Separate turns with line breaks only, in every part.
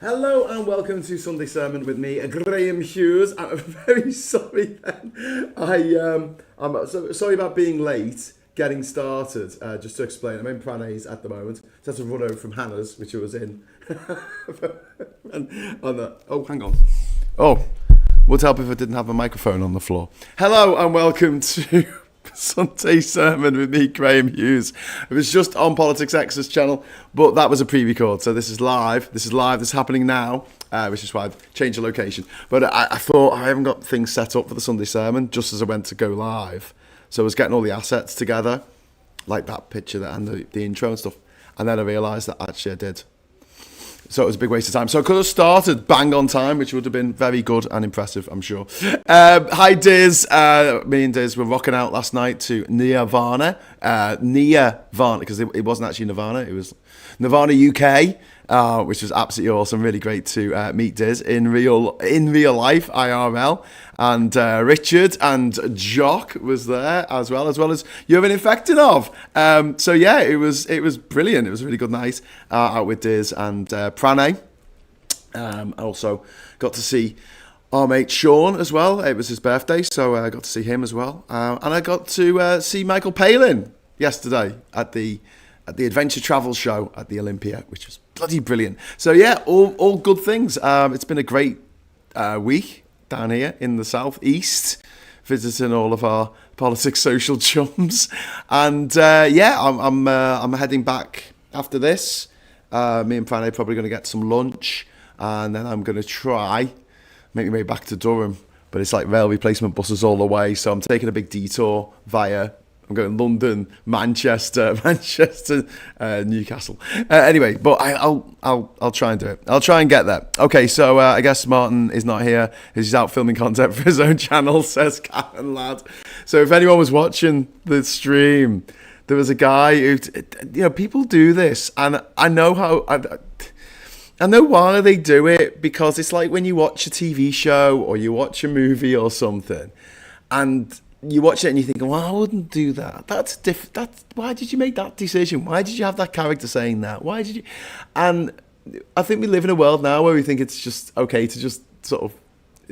Hello and welcome to Sunday Sermon with me, Graham Hughes. I'm very sorry then. I'm so sorry about being late getting started. Just to explain, I'm in Prane's at the moment. Just had to run over from Hannah's, which I was in. Hang on. Oh, would help if I didn't have a microphone on the floor. Hello and welcome to Sunday Sermon with me, Graham Hughes. It was just on Politics X's channel, but that was a pre-record, so this is live. This is happening now, which is why I've changed the location. But I thought I haven't got things set up for the Sunday Sermon just as I went to go live. So I was getting all the assets together, like that picture and the intro and stuff. And then I realised that actually I did. So it was a big waste of time. So I could have started bang on time, which would have been very good and impressive, I'm sure. Hi, Diz. Me and Diz were rocking out last night to Nirvana. Nirvana, because it wasn't actually Nirvana. It was Nirvana UK, which was absolutely awesome. Really great to meet Diz in real life, IRL. And Richard and Jock was there as well as Urban Infectinov. So yeah, it was brilliant. It was a really good night out with Diz and Prane. I also got to see our mate Sean as well. It was his birthday, so I got to see him as well. And I got to see Michael Palin yesterday at the Adventure Travel Show at the Olympia, which was bloody brilliant. So yeah, all good things. It's been a great week down here in the southeast, visiting all of our politics social chums, and I'm heading back after this. Me and Fran are probably going to get some lunch, and then I'm going to try make my way back to Durham, but it's like rail replacement buses all the way, so I'm taking a big detour via. I'm going London, Manchester, Newcastle. Anyway, but I'll try and do it. I'll try and get there. Okay, so I guess Martin is not here. He's out filming content for his own channel, says Karen Ladd. So if anyone was watching the stream, there was a guy who, people do this, and I know why they do it, because it's like when you watch a TV show or you watch a movie or something, and you watch it and you think, well, I wouldn't do that. That's different. Why did you make that decision? Why did you have that character saying that? Why did you? And I think we live in a world now where we think it's just okay to just sort of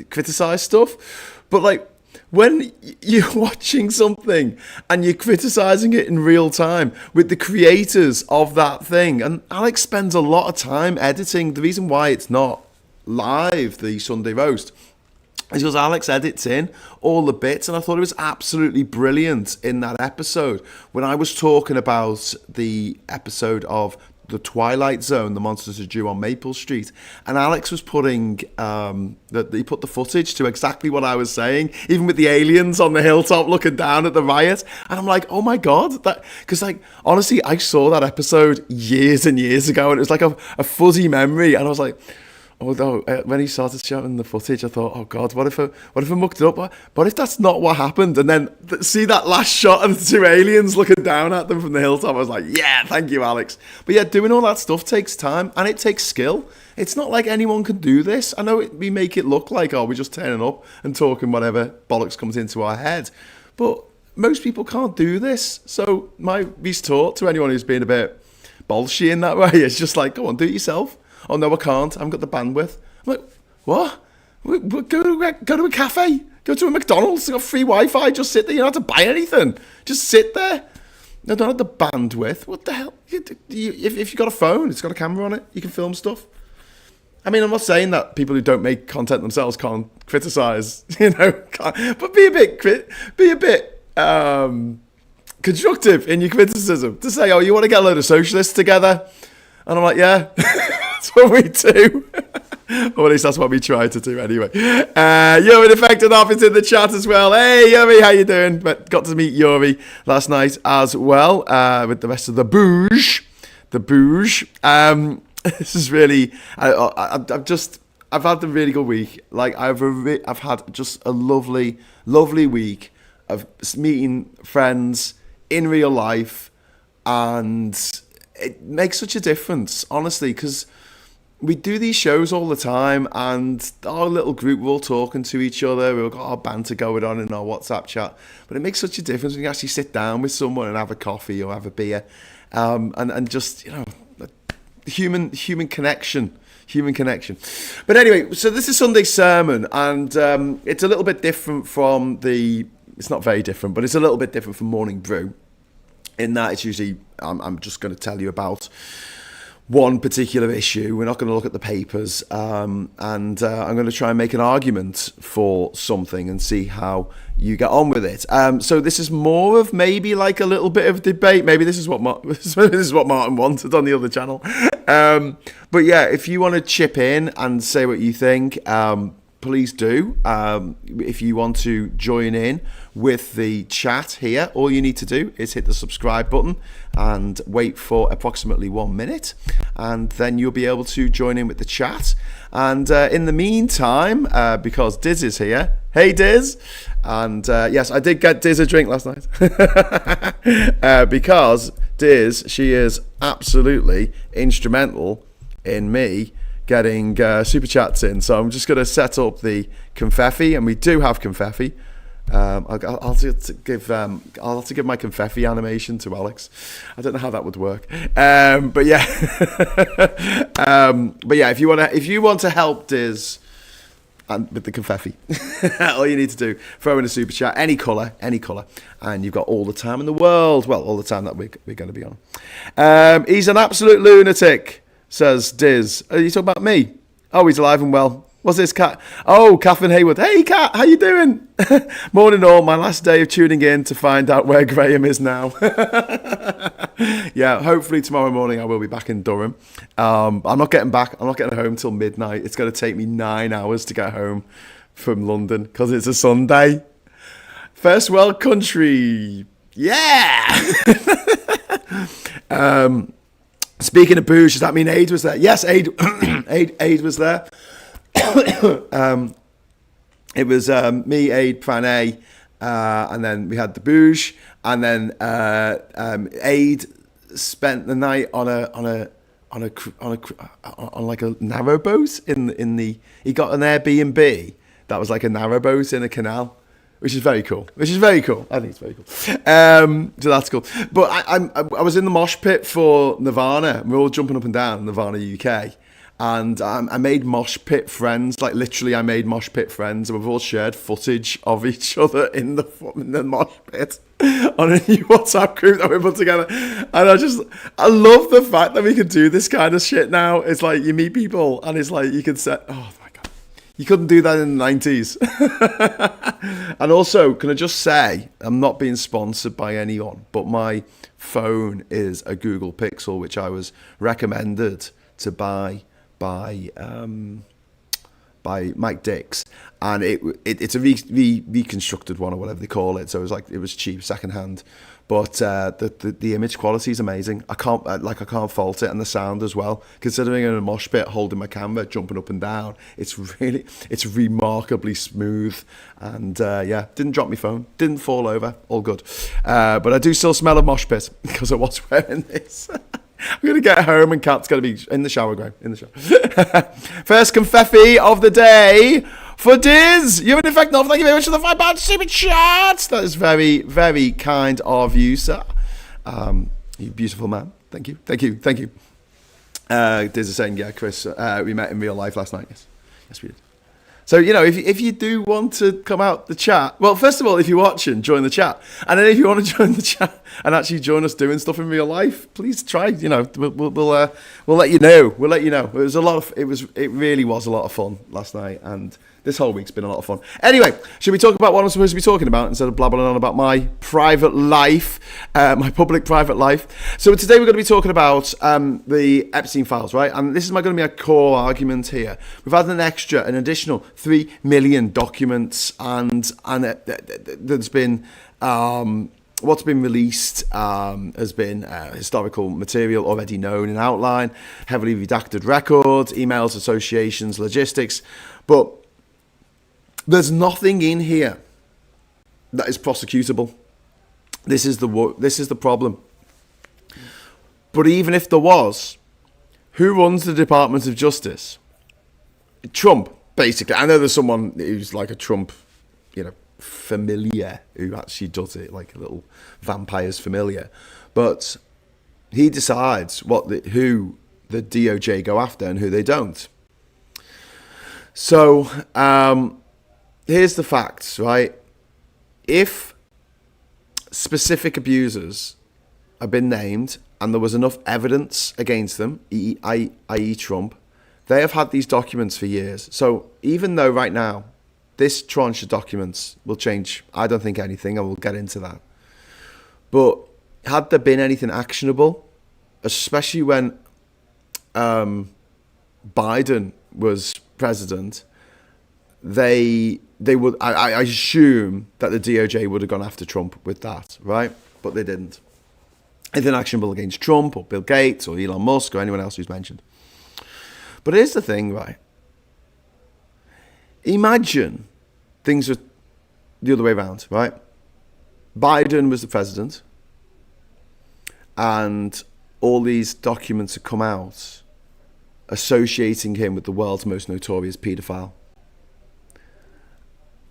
criticize stuff. But like when you're watching something and you're criticizing it in real time with the creators of that thing, and Alex spends a lot of time editing. The reason why it's not live, the Sunday roast, is because Alex edits in all the bits, and I thought it was absolutely brilliant in that episode when I was talking about the episode of The Twilight Zone, The Monsters Are Due on Maple Street, and Alex was putting he put the footage to exactly what I was saying, even with the aliens on the hilltop looking down at the riot, and I'm like, oh my god, because like honestly, I saw that episode years and years ago, and it was like a fuzzy memory, and I was like, although when he started showing the footage, I thought, oh God, what if I mucked it up? What if that's not what happened? And then see that last shot of the two aliens looking down at them from the hilltop. I was like, yeah, thank you, Alex. But yeah, doing all that stuff takes time and it takes skill. It's not like anyone can do this. I know we make it look like, we're just turning up and talking whatever bollocks comes into our head. But most people can't do this. So my retort to anyone who's been a bit bolshy in that way is just like, go on, do it yourself. Oh no, I can't. I haven't got the bandwidth. I'm like, what? Go to a cafe. Go to a McDonald's. They've got free Wi-Fi. Just sit there. You don't have to buy anything. Just sit there. I don't have the bandwidth. What the hell? If you've got a phone, it's got a camera on it. You can film stuff. I mean, I'm not saying that people who don't make content themselves can't criticize, but be a bit constructive in your criticism. To say, you want to get a load of socialists together? And I'm like, yeah. That's what we do. Or at least that's what we try to do anyway. Yuri Defected Off is in the chat as well. Hey, Yuri, how you doing? But got to meet Yuri last night as well with the rest of the bouge. This is really, I've had a really good week. Like I've had just a lovely week of meeting friends in real life, and it makes such a difference, honestly, because we do these shows all the time, and our little group, we're all talking to each other, we've got our banter going on in our WhatsApp chat, but it makes such a difference when you actually sit down with someone and have a coffee or have a beer, and just, human connection Human connection. But anyway, so this is Sunday sermon, and it's a little bit different from it's not very different, but it's a little bit different from Morning Brew, in that it's usually, I'm just going to tell you about one particular issue. We're not going to look at the papers, and I'm going to try and make an argument for something and see how you get on with it. So this is more of maybe like a little bit of debate. Maybe this is what this is what Martin wanted on the other channel. But yeah, if you want to chip in and say what you think, please do. If you want to join in with the chat here, all you need to do is hit the subscribe button and wait for approximately 1 minute, and then you'll be able to join in with the chat. And in the meantime, because Diz is here, hey Diz, and yes, I did get Diz a drink last night because Diz, she is absolutely instrumental in me getting super chats in. So I'm just going to set up the confetti, and we do have confetti. I'll have to give my confetti animation to Alex. I don't know how that would work, but yeah, If you want to help Diz and with the confetti, all you need to do, throw in a super chat, any colour, and you've got all the time in the world. Well, all the time that we're going to be on. He's an absolute lunatic, says Diz. Are you talking about me? Oh, he's alive and well. What's this, Cat? Oh, Catherine Hayward. Hey, Cat, how you doing? Morning all. My last day of tuning in to find out where Graham is now. Yeah, hopefully tomorrow morning I will be back in Durham. I'm not getting home till midnight. It's going to take me 9 hours to get home from London because it's a Sunday. First world country. Yeah. Speaking of booze, does that mean Aid was there? Yes, Aid was there. It was me, Aid, Pranay, and then we had the booze, and then Aid spent the night on like a narrowboat in the. He got an Airbnb that was like a narrowboat in a canal, which is very cool. I think it's very cool. So that's cool. But I was in the mosh pit for Nirvana. We're all jumping up and down Nirvana UK. And I made mosh pit friends. Like literally, I made mosh pit friends. And we've all shared footage of each other in the mosh pit on a new WhatsApp group that we put together. And I love the fact that we can do this kind of shit now. It's like you meet people and it's like you can say, oh my God, you couldn't do that in the 90s. And also, can I just say, I'm not being sponsored by anyone, but my phone is a Google Pixel, which I was recommended to buy by Mike Dix, and it's a reconstructed one or whatever they call it. So it was cheap, secondhand, but the image quality is amazing. I can't fault it, and the sound as well. Considering in a mosh pit, holding my camera, jumping up and down, it's remarkably smooth. And didn't drop my phone, didn't fall over, all good. But I do still smell a mosh pit because I was wearing this. I'm going to get home and Kat's going to be in the shower, Graham. In the shower. First confetti of the day for Diz. You have an effect now. Thank you very much for the £5 super chat. That is very, very kind of you, sir. You beautiful man. Thank you. Diz is saying, yeah, Chris, we met in real life last night. Yes, we did. So, if you do want to come out the chat, well, first of all, if you're watching, join the chat. And then if you want to join the chat and actually join us doing stuff in real life, please try. We'll let you know. We'll let you know. It really was a lot of fun last night, and this whole week's been a lot of fun. Anyway, should we talk about what I'm supposed to be talking about instead of blabbering on about my private life, my public private life? So today we're going to be talking about the Epstein files, right? And this is going to be a core argument here. We've had an additional 3 million documents, and there's been what's been released has been historical material already known in outline, heavily redacted records, emails, associations, logistics, but there's nothing in here that is prosecutable. This is the problem. But even if there was, who runs the Department of Justice? Trump, basically. I know there's someone who's like a Trump, familiar who actually does it, like a little vampire's familiar. But he decides who the DOJ go after and who they don't. So here's the facts, right? If specific abusers have been named and there was enough evidence against them, i.e. Trump, they have had these documents for years. So even though right now this tranche of documents will change, I don't think anything, and we'll get into that. But had there been anything actionable, especially when Biden was president, they would, I assume that the DOJ would have gone after Trump with that, right? But they didn't. Anything actionable against Trump or Bill Gates or Elon Musk or anyone else who's mentioned. But here's the thing, right? Imagine things were the other way around, right? Biden was the president and all these documents have come out associating him with the world's most notorious paedophile.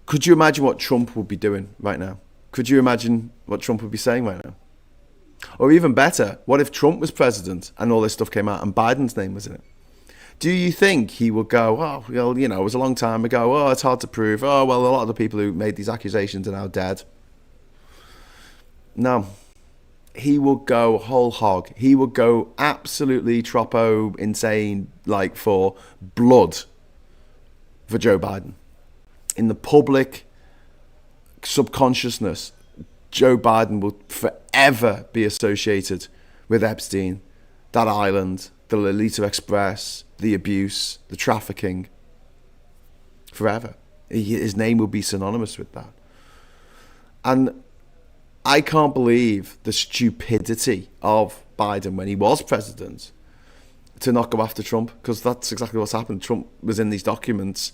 Could you imagine what Trump would be doing right now? Could you imagine what Trump would be saying right now? Or even better, what if Trump was president and all this stuff came out and Biden's name was in it? Do you think he would go, oh, well, you know, it was a long time ago. Oh, it's hard to prove. Oh, well, a lot of the people who made these accusations are now dead. No. He would go whole hog. He would go absolutely troppo insane, like for blood for Joe Biden. In the public subconsciousness, Joe Biden will forever be associated with Epstein, that island, the Lolita Express, the abuse, the trafficking. Forever. His name will be synonymous with that. And I can't believe the stupidity of Biden when he was president to not go after Trump, because that's exactly what's happened. Trump was in these documents.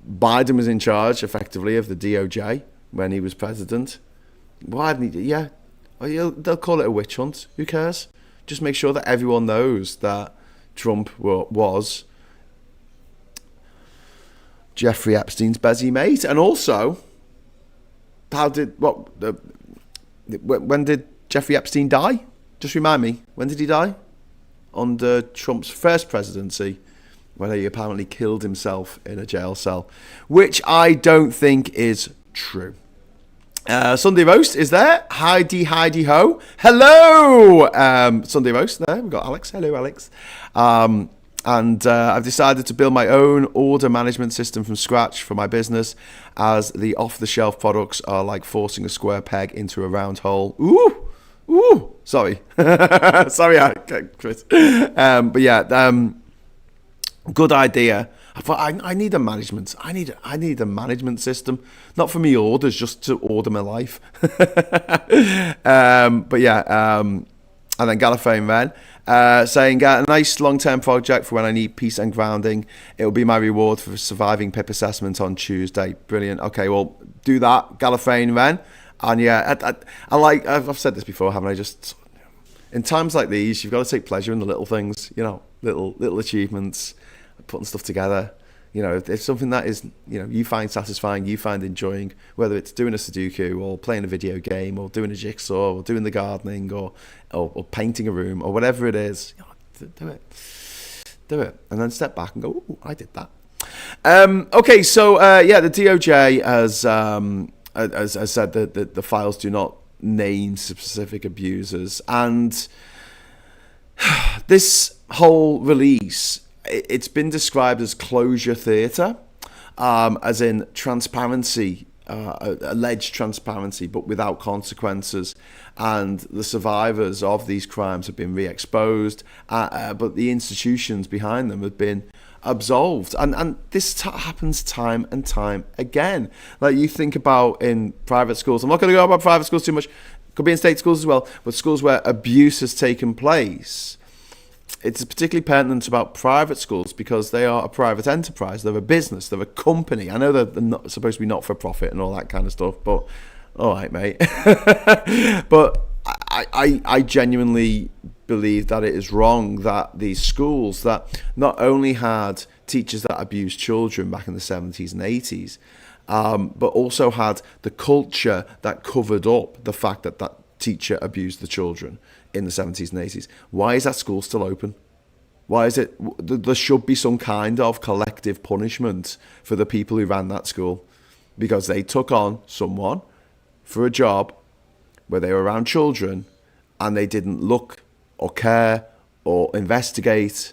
Biden was in charge, effectively, of the DOJ when he was president. Why didn't he? Yeah, they'll call it a witch hunt. Who cares? Just make sure that everyone knows that Trump was Jeffrey Epstein's busy mate. And also, when did Jeffrey Epstein die? Just remind me, when did he die? Under Trump's first presidency, when he apparently killed himself in a jail cell, which I don't think is true. Sunday Roast is there. Heidi ho. Hello! Sunday Roast there. We've got Alex. Hello, Alex. And I've decided to build my own order management system from scratch for my business, as the off-the-shelf products are like forcing a square peg into a round hole. Ooh. Sorry. Sorry, Chris. But yeah, good idea. I need a management. I need a management system, not for me orders, just to order my life. But yeah, and then Gallifreyan Ren saying a nice long-term project for when I need peace and grounding. It will be my reward for surviving PIP assessment on Tuesday. Brilliant. Okay, well, do that, Gallifreyan Ren. And yeah, I like. I've said this before, haven't I? Just in times like these, you've got to take pleasure in the little things. You know, little achievements. Putting stuff together, you know, if it's something that is, you know, you find satisfying, you find enjoying, whether it's doing a Sudoku or playing a video game or doing a jigsaw or doing the gardening or painting a room or whatever it is, you know, do it, and then step back and go, "Ooh, I did that." Okay, so yeah, the DOJ has said that the files do not name specific abusers, and this whole release, it's been described as closure theatre, as in transparency, alleged transparency, but without consequences. And the survivors of these crimes have been re-exposed, but the institutions behind them have been absolved. And this happens time and time again. Like you think about in private schools. I'm not going to go about private schools too much. Could be in state schools as well, but schools where abuse has taken place. It's particularly pertinent about private schools because they are a private enterprise. They're a business. They're a company. I know they're not supposed to be not-for-profit and all that kind of stuff, but all right, mate. But I genuinely believe that it is wrong that these schools that not only had teachers that abused children back in the 70s and 80s, but also had the culture that covered up the fact that that teacher abused the children in the 70s and 80s. Why is that school still open? Why is it? There should be some kind of collective punishment for the people who ran that school, because they took on someone for a job where they were around children and they didn't look or care or investigate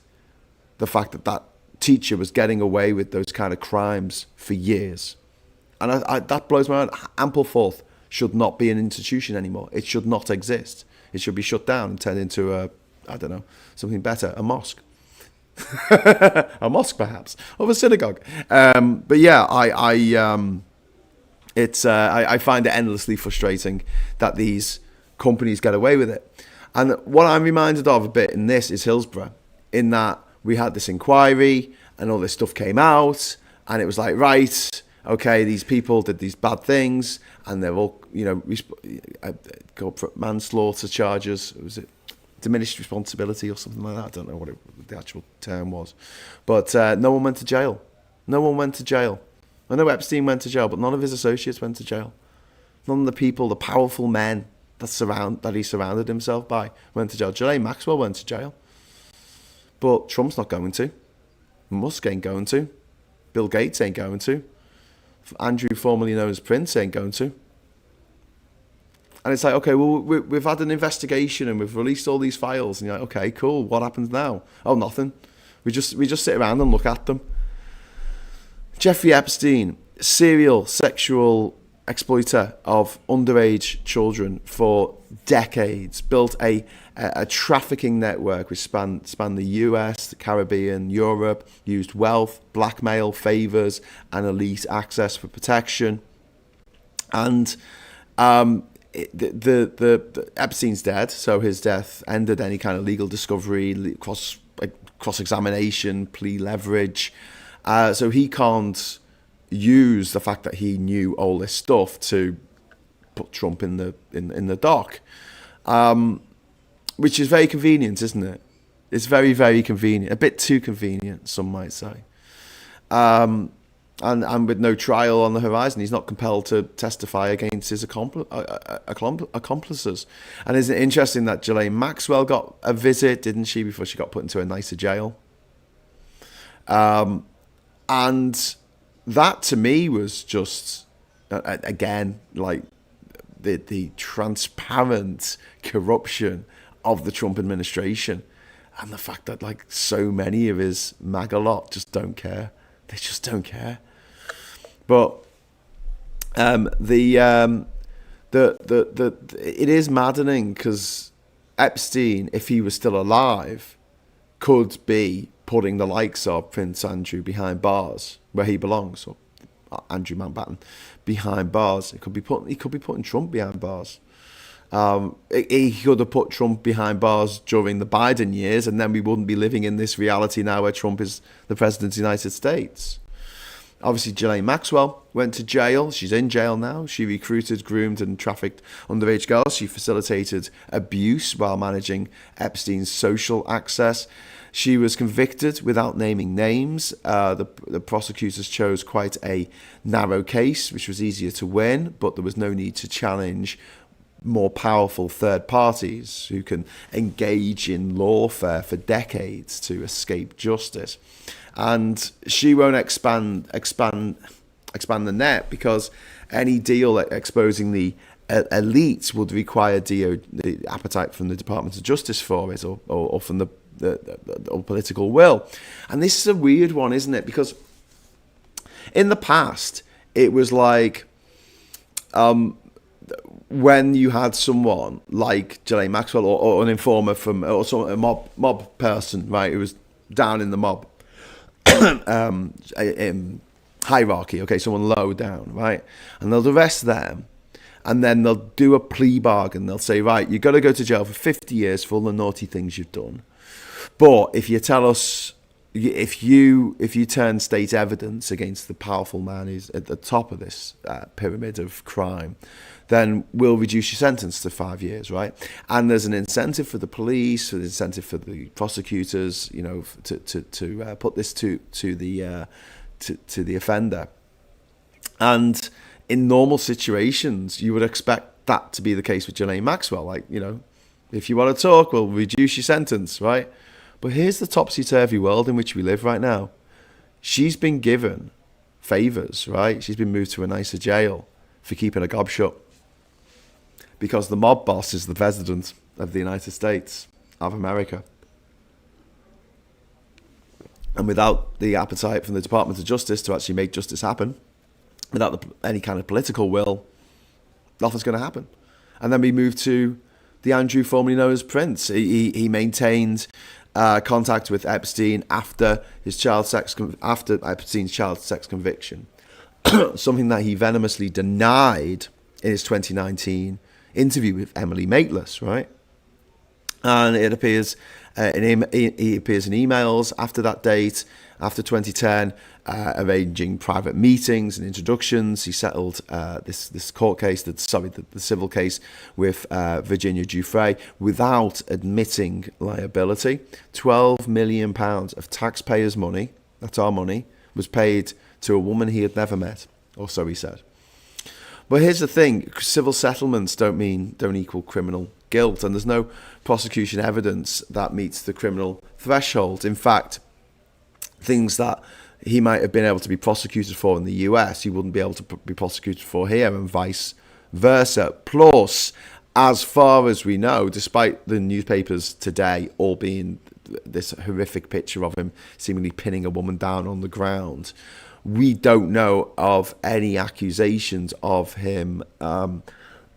the fact that that teacher was getting away with those kind of crimes for years. And that blows my mind. Ampleforth should not be an institution anymore. It should not exist. It should be shut down and turned into something better, a mosque. A mosque, perhaps, or a synagogue. But yeah, I find it endlessly frustrating that these companies get away with it. And what I'm reminded of a bit in this is Hillsborough, in that we had this inquiry and all this stuff came out, and it was like, right, okay, these people did these bad things, and they're all, corporate manslaughter charges. Was it diminished responsibility or something like that? I don't know what the actual term was. But no one went to jail. No one went to jail. I know Epstein went to jail, but none of his associates went to jail. None of the people, the powerful men that he surrounded himself by, went to jail. Ghislaine Maxwell went to jail. But Trump's not going to. Musk ain't going to. Bill Gates ain't going to. Andrew, formerly known as Prince, ain't going to. And it's like, okay, well, we've had an investigation and we've released all these files. And you're like, okay, cool. What happens now? Oh, nothing. We just sit around and look at them. Jeffrey Epstein, serial sexual exploiter of underage children for decades, built a trafficking network which spanned the US, the Caribbean, Europe, used wealth, blackmail, favors, and elite access for protection. And the Epstein's dead, so his death ended any kind of legal discovery, cross-examination, plea leverage. So he can't use the fact that he knew all this stuff to put Trump in the dock, which is very convenient, isn't it? It's very, very convenient, a bit too convenient, some might say. And with no trial on the horizon, he's not compelled to testify against his accomplices. And isn't it interesting that Ghislaine Maxwell got a visit, didn't she, before she got put into a nicer jail? And that to me was just, again, like the transparent corruption of the Trump administration, and the fact that like so many of his MAGA lot just don't care. They just don't care. But it is maddening, because Epstein, if he was still alive, could be putting the likes of Prince Andrew behind bars where he belongs, or Andrew Mountbatten behind bars. He could be putting Trump behind bars. He could have put Trump behind bars during the Biden years, and then we wouldn't be living in this reality now where Trump is the president of the United States. Obviously, Ghislaine Maxwell went to jail. She's in jail now. She recruited, groomed, and trafficked underage girls. She facilitated abuse while managing Epstein's social access. She was convicted without naming names. The prosecutors chose quite a narrow case, which was easier to win, but there was no need to challenge more powerful third parties who can engage in lawfare for decades to escape justice. And she won't expand the net, because any deal exposing the elites would require the appetite from the Department of Justice for it, or from the political will. And this is a weird one, isn't it? Because in the past, it was like, when you had someone like Ghislaine Maxwell, or an informer from, or a mob person, right, who was down in the mob hierarchy, okay, someone low down, right, and they'll arrest them, and then they'll do a plea bargain. They'll say, right, you've got to go to jail for 50 years for all the naughty things you've done, but if you tell us, if you turn state evidence against the powerful man who's at the top of this pyramid of crime, then we'll reduce your sentence to 5 years, right? And there's an incentive for the police, an incentive for the prosecutors, to put this to the offender. And in normal situations, you would expect that to be the case with Ghislaine Maxwell. Like, if you want to talk, we'll reduce your sentence, right? But here's the topsy-turvy world in which we live right now. She's been given favours, right? She's been moved to a nicer jail for keeping her gob shut. Because the mob boss is the president of the United States of America. And without the appetite from the Department of Justice to actually make justice happen, without any kind of political will, nothing's going to happen. And then we move to the Andrew formerly known as Prince. He maintained contact with Epstein after Epstein's child sex conviction, something that he venomously denied in his 2019 interview with Emily Maitlis, right? And it appears he appears in emails after that date, after 2010, arranging private meetings and introductions. He settled this court case, the civil case with Virginia Giuffre without admitting liability. £12 million of taxpayers' money, that's our money, was paid to a woman he had never met, or so he said. But here's the thing, civil settlements don't equal criminal guilt, and there's no prosecution evidence that meets the criminal threshold. In fact, things that he might have been able to be prosecuted for in the US, he wouldn't be able to be prosecuted for here, and vice versa. Plus, as far as we know, despite the newspapers today all being this horrific picture of him seemingly pinning a woman down on the ground, we don't know of any accusations of him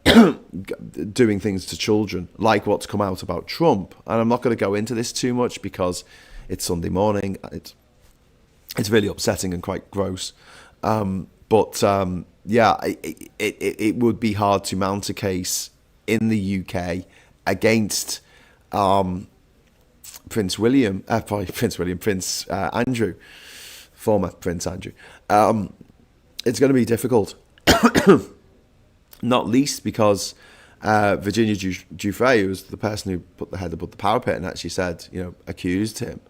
doing things to children, like what's come out about Trump. And I'm not going to go into this too much because it's Sunday morning. It's really upsetting and quite gross. It would be hard to mount a case in the UK against Prince Andrew. Former Prince Andrew. It's going to be difficult, not least because Virginia Giuffre, who was the person who put the head above the parapet and actually said, accused him.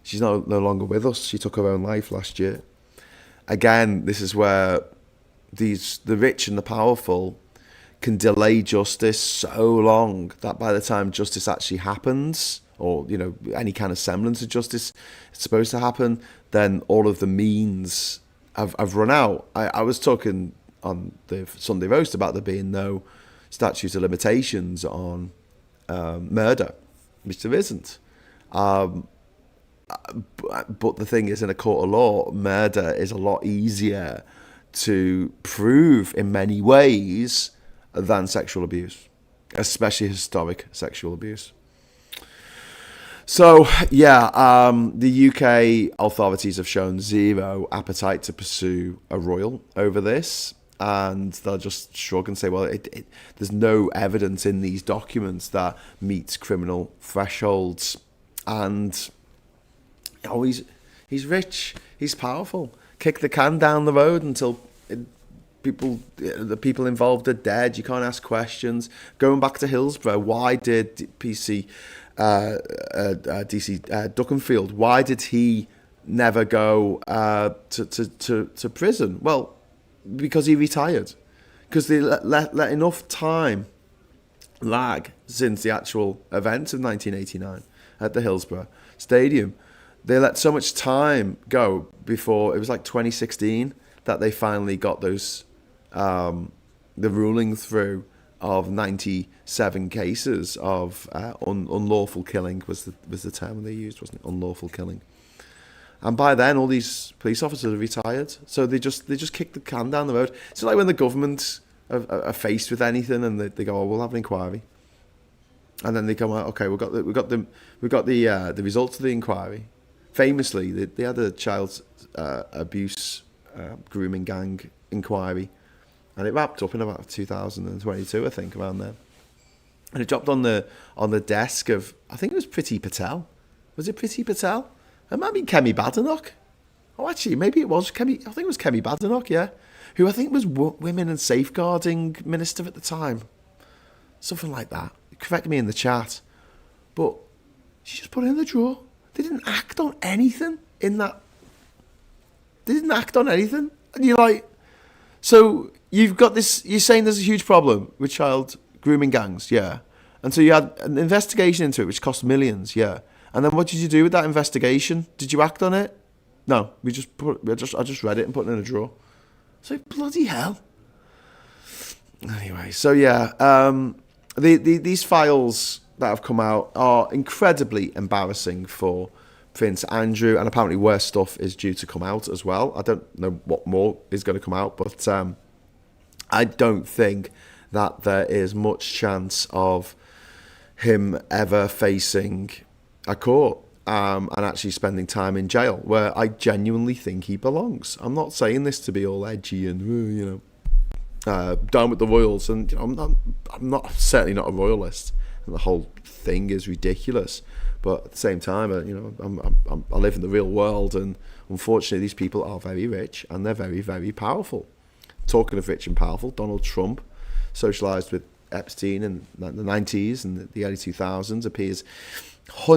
She's no longer with us. She took her own life last year. Again, this is where the rich and the powerful can delay justice so long that by the time justice actually happens, or any kind of semblance of justice is supposed to happen, then all of the means have run out. I was talking on the Sunday roast about there being no statute of limitations on murder, which there isn't. But the thing is, in a court of law, murder is a lot easier to prove in many ways than sexual abuse, especially historic sexual abuse. So, the UK authorities have shown zero appetite to pursue a royal over this, and they'll just shrug and say, well, there's no evidence in these documents that meets criminal thresholds. And he's rich, he's powerful. Kick the can down the road until the people involved are dead. You can't ask questions. Going back to Hillsborough, why did DC Duckenfield, why did he never go to prison? Well, because he retired. Because they let enough time lag since the actual event of 1989 at the Hillsborough Stadium. They let so much time go before, it was like 2016, that they finally got those the ruling through of 97 cases of unlawful killing was the term they used, wasn't it? Unlawful killing. And by then, all these police officers are retired, so they just kick the can down the road. It's like when the government are faced with anything and they go, "Oh, we'll have an inquiry," and then they come out, "Okay, we got the results of the inquiry." Famously, they had a child abuse grooming gang inquiry. And it wrapped up in about 2022, I think, around there. And it dropped on the desk of, I think it was Priti Patel. Was it Priti Patel? It might be Kemi Badenoch. Oh, actually, maybe it was Kemi. I think it was Kemi Badenoch, yeah. Who I think was Women and Safeguarding Minister at the time. Something like that. Correct me in the chat. But she just put it in the drawer. They didn't act on anything in that. They didn't act on anything. And you're like, so you've got this, you're saying there's a huge problem with child grooming gangs, yeah. And so you had an investigation into it, which cost millions, yeah. And then what did you do with that investigation? Did you act on it? No, I just read it and put it in a drawer. So bloody hell. Anyway, so yeah, these files that have come out are incredibly embarrassing for Prince Andrew, and apparently worse stuff is due to come out as well. I don't know what more is going to come out, but I don't think that there is much chance of him ever facing a court and actually spending time in jail, where I genuinely think he belongs. I'm not saying this to be all edgy and down with the royals, and I'm not certainly not a royalist, and the whole thing is ridiculous. But at the same time, I live in the real world, and unfortunately, these people are very rich and they're very, very powerful. Talking of rich and powerful, Donald Trump, socialised with Epstein in the 90s and the early 2000s,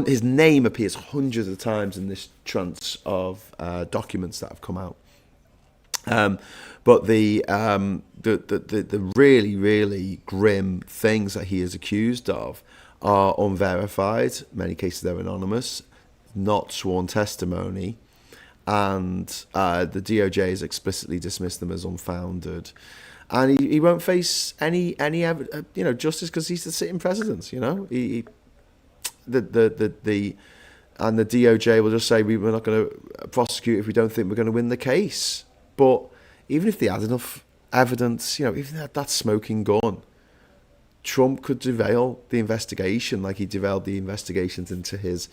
his name appears hundreds of times in this trance of documents that have come out. But the really, really grim things that he is accused of are unverified. In many cases, they're anonymous, not sworn testimony, and the DOJ has explicitly dismissed them as unfounded. And he won't face any justice because he's the sitting president. The DOJ will just say we're not going to prosecute if we don't think we're going to win the case. But even if they had enough evidence, even that smoking gun, Trump could derail the investigation, like he derailed the investigations into his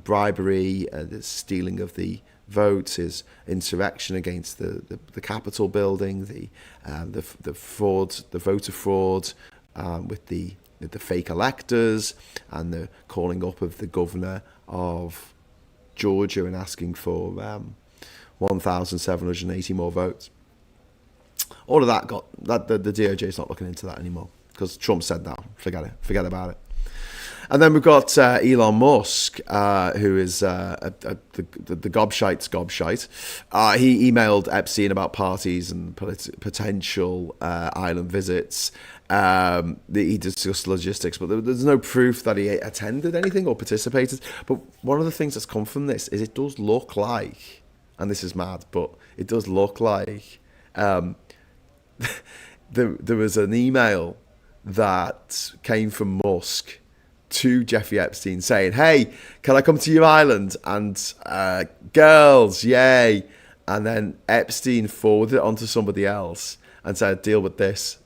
bribery, the stealing of the votes, his insurrection against the Capitol building, the fraud, the voter fraud with the fake electors, and the calling up of the governor of Georgia and asking for 1,780 more votes. All of that the DOJ is not looking into that anymore because Trump said that. Forget about it. And then we've got Elon Musk, who is the gobshite's gobshite. He emailed Epstein about parties and potential island visits. He discussed logistics, but there's no proof that he attended anything or participated. But one of the things that's come from this is it does look like, and this is mad, but it does look like there was an email that came from Musk to Jeffrey Epstein saying, "Hey, can I come to your island? And girls, yay!" And then Epstein forwarded it onto somebody else and said, "Deal with this."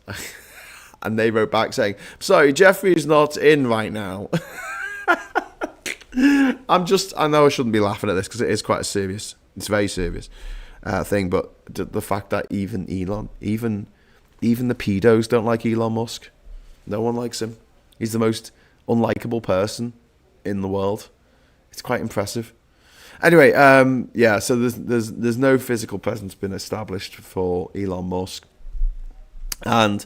And they wrote back saying, "Sorry, Jeffrey's not in right now." I know I shouldn't be laughing at this because it is quite it's a very serious thing, but the fact that even the pedos don't like Elon Musk. No one likes him. He's the most unlikable person in the world. It's quite impressive. Anyway, so there's no physical presence been established for Elon Musk, and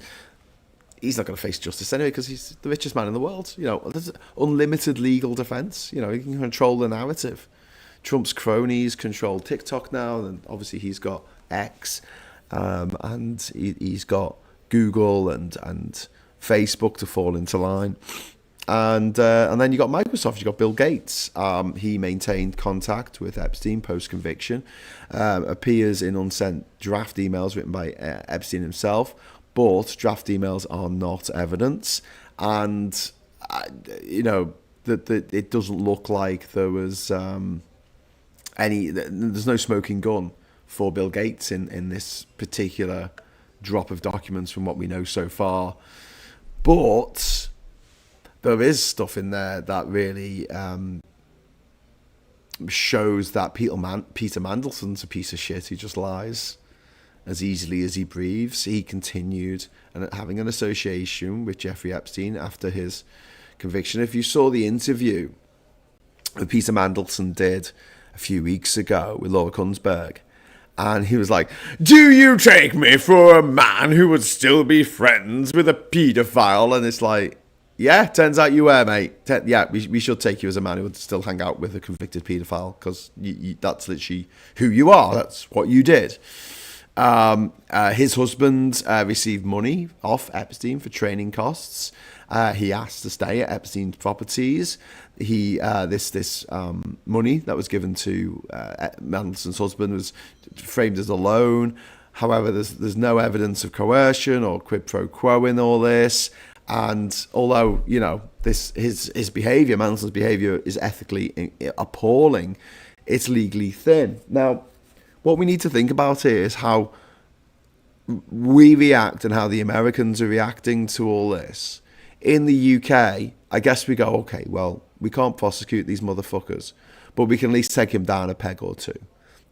he's not going to face justice anyway because he's the richest man in the world. There's unlimited legal defense. He can control the narrative. Trump's cronies control TikTok now, and obviously he's got X, and he's got Google and Facebook to fall into line. And then you got Microsoft, you got Bill Gates. He maintained contact with Epstein post-conviction, appears in unsent draft emails written by Epstein himself, but draft emails are not evidence. And, it doesn't look like there was there's no smoking gun for Bill Gates in this particular drop of documents from what we know so far. But there is stuff in there that really shows that Peter Mandelson's a piece of shit who just lies as easily as he breathes. He continued having an association with Jeffrey Epstein after his conviction. If you saw the interview that Peter Mandelson did a few weeks ago with Laura Kunsberg, and he was like, "Do you take me for a man who would still be friends with a paedophile?" And it's like, yeah, turns out you were, mate. We should take you as a man who would still hang out with a convicted paedophile because that's literally who you are. That's what you did. His husband received money off Epstein for training costs. He asked to stay at Epstein's properties. This money that was given to Manson's husband was framed as a loan. However, there's no evidence of coercion or quid pro quo in all this. And although, his behaviour, Manson's behaviour, is ethically appalling, it's legally thin. Now, what we need to think about here is how we react and how the Americans are reacting to all this. In the UK, I guess we go, okay, well, we can't prosecute these motherfuckers, but we can at least take him down a peg or two.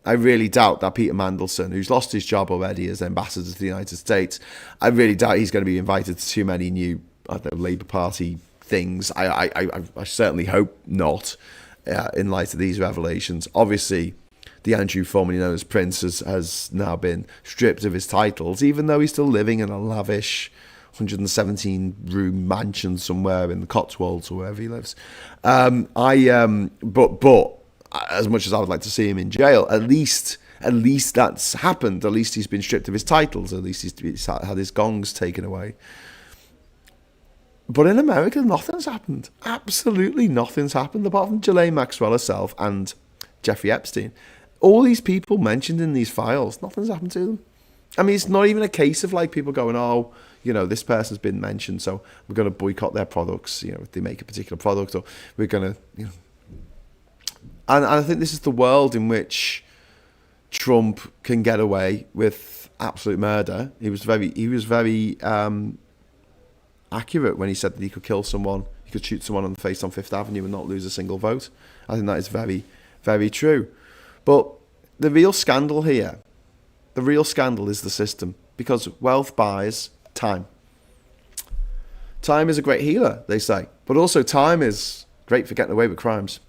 I really doubt that Peter Mandelson, who's lost his job already as ambassador to the United States, I really doubt he's going to be invited to too many new Labour Party things. I certainly hope not, in light of these revelations. Obviously, the Andrew formerly known as Prince has now been stripped of his titles, even though he's still living in a lavish 117-room mansion somewhere in the Cotswolds or wherever he lives. But as much as I would like to see him in jail, at least that's happened. At least he's been stripped of his titles. At least he's had his gongs taken away. But in America, nothing's happened. Absolutely nothing's happened, apart from Ghislaine Maxwell herself and Jeffrey Epstein. All these people mentioned in these files, nothing's happened to them. I mean, it's not even a case of like people going, oh, this person's been mentioned, so we're going to boycott their products, if they make a particular product, or we're going to, And I think this is the world in which Trump can get away with absolute murder. He was very accurate when he said that he could kill someone, he could shoot someone on the face on Fifth Avenue and not lose a single vote. I think that is very, very true. But the real scandal here, is the system, because wealth buys time. Time is a great healer, they say, but also time is great for getting away with crimes.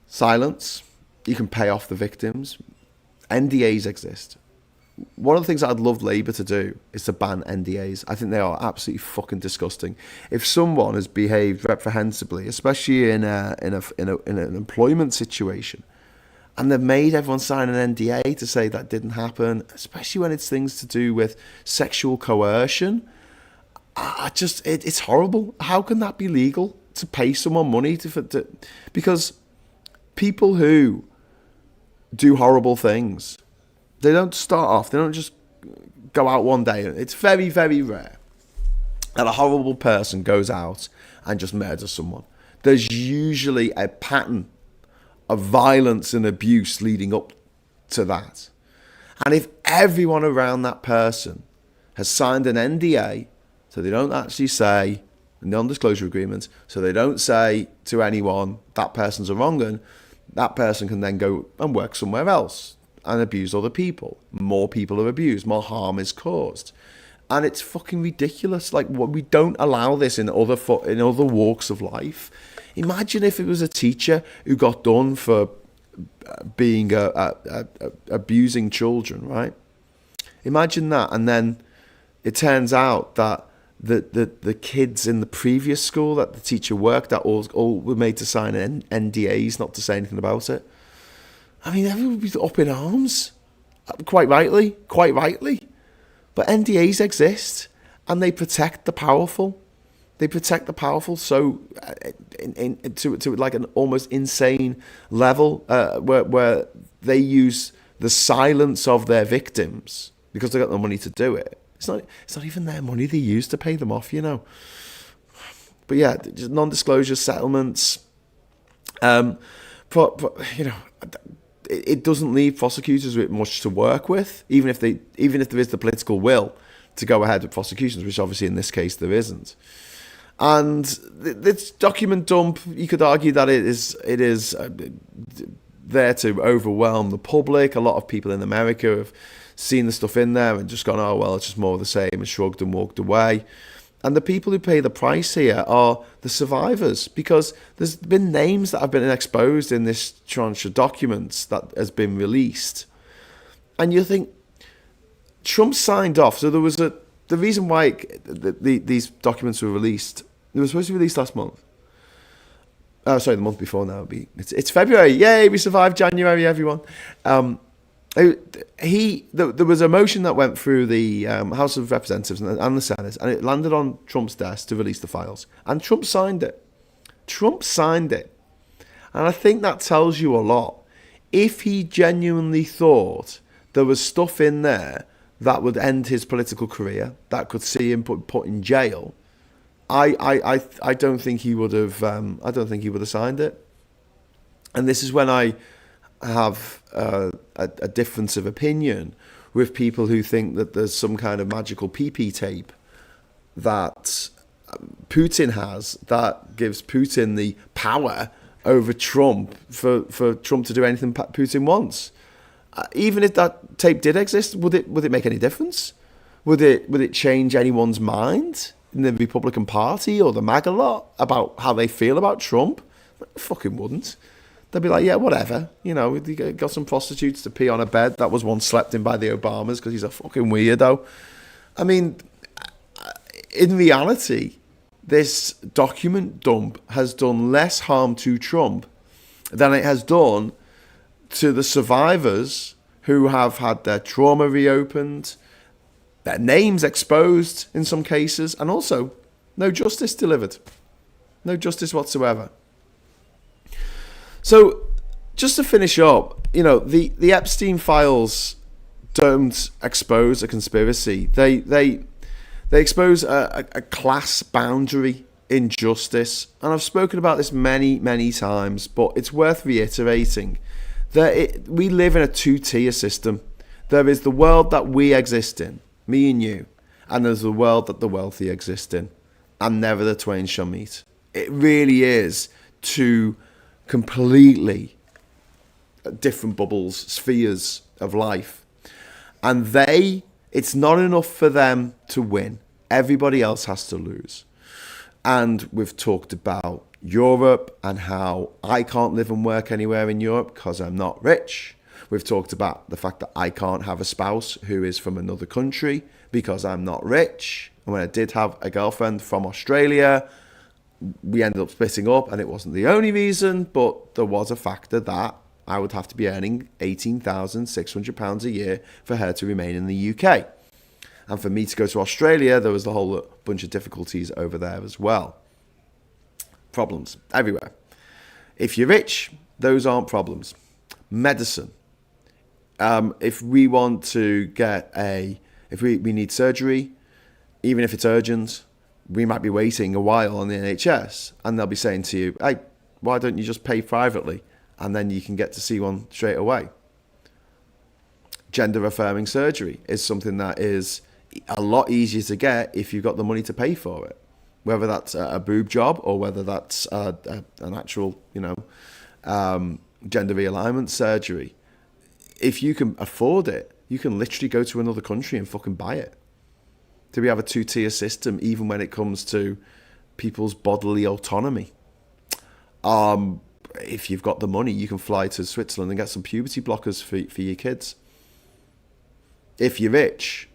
Silence, you can pay off the victims. NDAs exist. One of the things I'd love Labour to do is to ban NDAs. I think they are absolutely fucking disgusting. If someone has behaved reprehensibly, especially in an employment situation, and they've made everyone sign an NDA to say that didn't happen, especially when it's things to do with sexual coercion, it's horrible. How can that be legal, to pay someone money because people who do horrible things, they don't start off, they don't just go out one day. It's very, very rare that a horrible person goes out and just murders someone. There's usually a pattern of violence and abuse leading up to that. And if everyone around that person has signed an NDA, so they don't actually say, non-disclosure agreement, so they don't say to anyone that person's a wrong 'un, that person can then go and work somewhere else and abuse other people. More people are abused, more harm is caused. And it's fucking ridiculous. Like, we don't allow this in other walks of life. Imagine if it was a teacher who got done for being abusing children, right? Imagine that, and then it turns out that the kids in the previous school that the teacher worked at all were made to sign NDAs not to say anything about it. I mean, everyone would be up in arms, quite rightly. But NDAs exist, and they protect the powerful. They protect the powerful so to like an almost insane level, where they use the silence of their victims because they got no money to do it. It's not even their money they use to pay them off, But yeah, just non-disclosure settlements. It doesn't leave prosecutors with much to work with, even if there is the political will to go ahead with prosecutions, which obviously in this case there isn't. And this document dump, you could argue that it is there to overwhelm the public. A lot of people in America have seen the stuff in there and just gone, oh, well, it's just more of the same, and shrugged and walked away. And the people who pay the price here are the survivors, because there's been names that have been exposed in this tranche of documents that has been released. And you think, Trump signed off. So there was the reason why these documents were released, they were supposed to be released last month. Oh, sorry, the month before now. It's February. Yay, we survived January, everyone. There was a motion that went through the House of Representatives and the Senate, and it landed on Trump's desk to release the files. And Trump signed it. Trump signed it. And I think that tells you a lot. If he genuinely thought there was stuff in there that would end his political career, that could see him put in jail, I don't think he would have. I don't think he would have signed it. And this is when I have a difference of opinion with people who think that there's some kind of magical PP tape that Putin has that gives Putin the power over Trump for Trump to do anything Putin wants. Even if that tape did exist, would it make any difference? Would it change anyone's mind in the Republican Party or the MAGA lot about how they feel about Trump? It fucking wouldn't. They'd be like, yeah, whatever. You know, he got some prostitutes to pee on a bed that was once slept in by the Obamas because he's a fucking weirdo. I mean, in reality, this document dump has done less harm to Trump than it has done to the survivors who have had their trauma reopened, their names exposed in some cases, and also no justice delivered. No justice whatsoever. So, just to finish up, you know, the Epstein files don't expose a conspiracy. They expose a class boundary injustice. And I've spoken about this many, many times, but it's worth reiterating that we live in a two-tier system. There is the world that we exist in, me and you, and there's the world that the wealthy exist in, and never the twain shall meet. It really is two completely different bubbles, spheres of life. And it's not enough for them to win. Everybody else has to lose. And we've talked about Europe and how I can't live and work anywhere in Europe because I'm not rich. We've talked about the fact that I can't have a spouse who is from another country because I'm not rich. And when I did have a girlfriend from Australia, we ended up splitting up, and it wasn't the only reason, but there was a factor that I would have to be earning £18,600 a year for her to remain in the UK. And for me to go to Australia, there was a whole bunch of difficulties over there as well. Problems everywhere. If you're rich, those aren't problems. Medicine. If we want to get if we need surgery, even if it's urgent, we might be waiting a while on the NHS, and they'll be saying to you, hey, why don't you just pay privately, and then you can get to see one straight away. Gender-affirming surgery is something that is a lot easier to get if you've got the money to pay for it, whether that's a boob job or whether that's an actual, gender realignment surgery. If you can afford it, you can literally go to another country and fucking buy it. Do we have a two-tier system even when it comes to people's bodily autonomy? If you've got the money, you can fly to Switzerland and get some puberty blockers for your kids. If you're rich.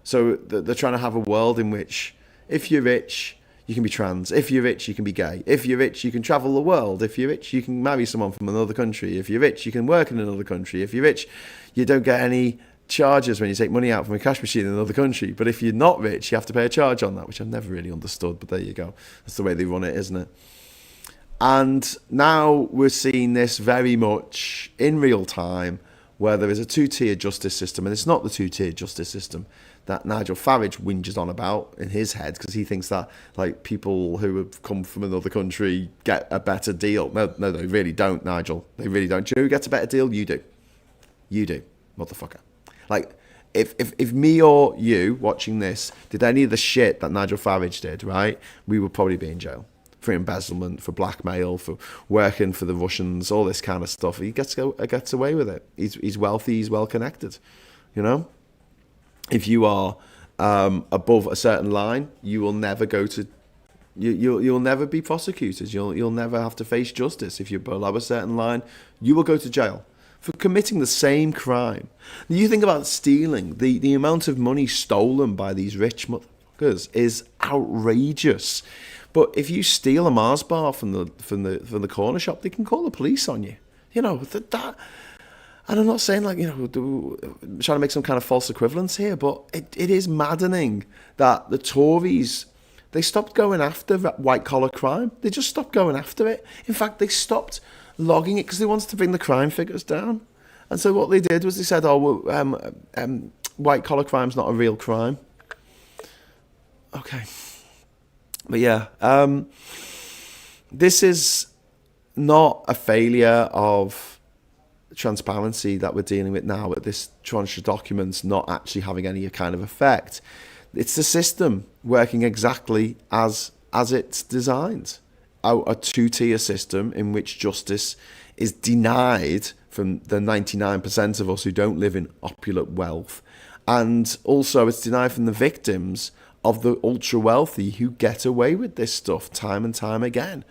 So they're trying to have a world in which if you're rich, you can be trans. If you're rich, you can be gay. If you're rich, you can travel the world. If you're rich, you can marry someone from another country. If you're rich, you can work in another country. If you're rich, you don't get any charges when you take money out from a cash machine in another country. But if you're not rich, you have to pay a charge on that, which I've never really understood, but there you go. That's the way they run it, isn't it? And now we're seeing this very much in real time, where there is a two-tier justice system, and it's not the two-tier justice system that Nigel Farage whinges on about in his head, because he thinks that like people who have come from another country get a better deal. No, they really don't, Nigel. They really don't. Do you know who gets a better deal? You do. You do, motherfucker. Like, if me or you watching this did any of the shit that Nigel Farage did, right, we would probably be in jail for embezzlement, for blackmail, for working for the Russians, all this kind of stuff. He gets away with it. He's wealthy, he's well connected, you know. If you are above a certain line, you will never go to. You'll never be prosecuted. You'll never have to face justice. If you're below a certain line, you will go to jail for committing the same crime. You think about stealing. The amount of money stolen by these rich motherfuckers is outrageous. But if you steal a Mars bar from the corner shop, they can call the police on you. You know that. And I'm not saying like, trying to make some kind of false equivalence here, but it is maddening that the Tories, they stopped going after white collar crime. They just stopped going after it. In fact, they stopped logging it because they wanted to bring the crime figures down. And so what they did was they said, white collar crime's not a real crime. Okay. But yeah, this is not a failure of transparency that we're dealing with now with this tranche of documents not actually having any kind of effect. It's the system working exactly as it's designed. A two-tier system in which justice is denied from the 99% of us who don't live in opulent wealth, and also it's denied from the victims of the ultra wealthy who get away with this stuff time and time again.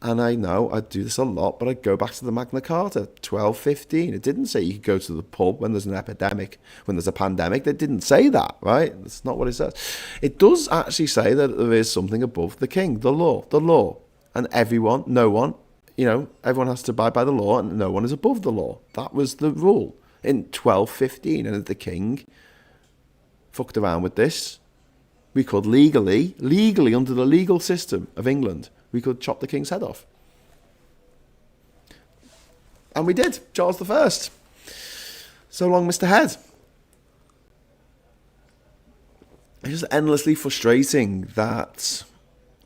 And I know I do this a lot, but I go back to the Magna Carta, 1215. It didn't say you could go to the pub when there's an epidemic, when there's a pandemic. They didn't say that, right? That's not what it says. It does actually say that there is something above the king, the law. And everyone, no one, everyone has to abide by the law, and no one is above the law. That was the rule in 1215. And if the king fucked around with this, we could legally, under the legal system of England, we could chop the king's head off. And we did, Charles I. So long, Mr. Head. It's just endlessly frustrating that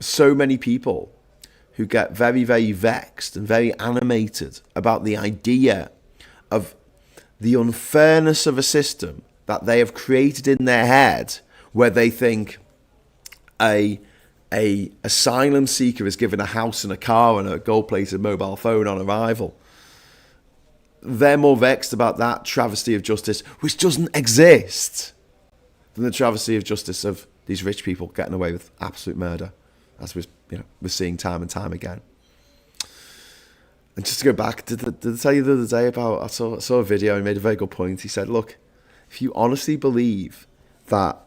so many people who get very, very vexed and very animated about the idea of the unfairness of a system that they have created in their head, where they think a asylum seeker is given a house and a car and a gold-plated mobile phone on arrival. They're more vexed about that travesty of justice, which doesn't exist, than the travesty of justice of these rich people getting away with absolute murder, as we're seeing time and time again. And just to go back, did I tell you the other day about, I saw a video and he made a very good point. He said, look, if you honestly believe that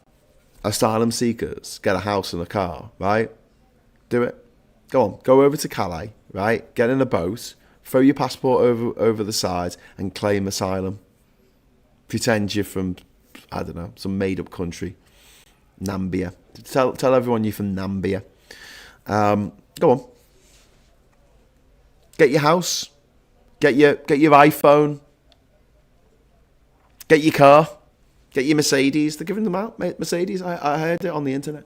asylum seekers get a house and a car, right? Do it. Go on. Go over to Calais, right? Get in a boat, throw your passport over the side and claim asylum. Pretend you're from, I don't know, some made-up country. Nambia. Tell everyone you're from Nambia. Go on. Get your house. Get your iPhone. Get your car. Get your Mercedes. They're giving them out, Mercedes. I heard it on the internet.